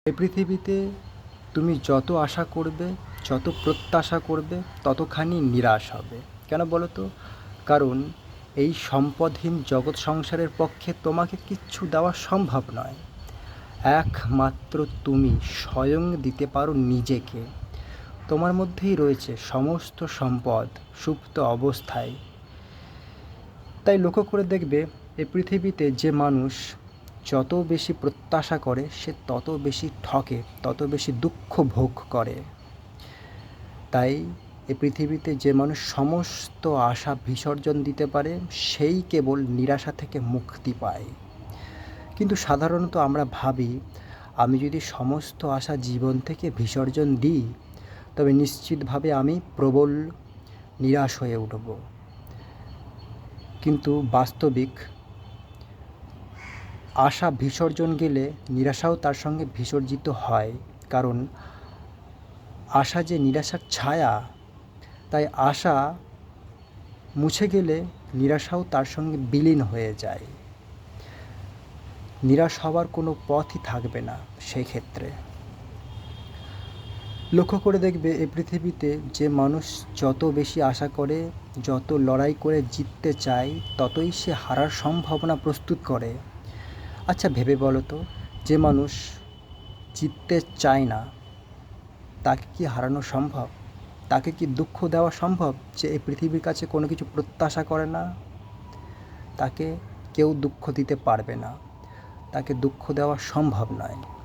এই পৃথিবীতে তুমি যত আশা করবে, যত প্রত্যাশা করবে, ততখানি নিরাশ হবে। কেন বলো তো? কারণ এই সম্পদহীন জগৎ সংসারের পক্ষে তোমাকে কিচ্ছু দেওয়া সম্ভব নয়। একমাত্র তুমি স্বয়ং দিতে পারো নিজেকে। তোমার মধ্যেই রয়েছে সমস্ত সম্পদ সুপ্ত অবস্থায়। তাই লক্ষ্য করে দেখবে, এই পৃথিবীতে যে মানুষ যত বেশি প্রত্যাশা করে সে তত বেশি ঠকে, তত বেশি দুঃখ ভোগ করে। তাই এ পৃথিবীতে যে মানুষ সমস্ত আশা বিসর্জন দিতে পারে সেই কেবল নিরাশা থেকে মুক্তি পায়। কিন্তু সাধারণত আমরা ভাবি, আমি যদি সমস্ত আশা জীবন থেকে বিসর্জন দিই তবে নিশ্চিতভাবে আমি প্রবল নিরাশ হয়ে উঠব। কিন্তু বাস্তবিক আশা বিসর্জন গেলে নিরাশাও তার সঙ্গে বিসর্জিত হয়। কারণ আশা যে নিরাশার ছায়া, তাই আশা মুছে গেলে নিরাশাও তার সঙ্গে বিলীন হয়ে যায়। নিরাশ হওয়ার কোনো পথই থাকবে না সেক্ষেত্রে। লক্ষ্য করে দেখবে, এই পৃথিবীতে যে মানুষ যত বেশি আশা করে, যত লড়াই করে জিততে চায়, ততই সে হারার সম্ভাবনা প্রস্তুত করে। আচ্ছা ভেবে বলো তো, যে মানুষ জিততে চায় না তাকে কি হারানো সম্ভব? তাকে কি দুঃখ দেওয়া সম্ভব? যে এই পৃথিবীর কাছে কোনো কিছু প্রত্যাশা করে না, তাকে কেউ দুঃখ দিতে পারবে না, তাকে দুঃখ দেওয়া সম্ভব নয়।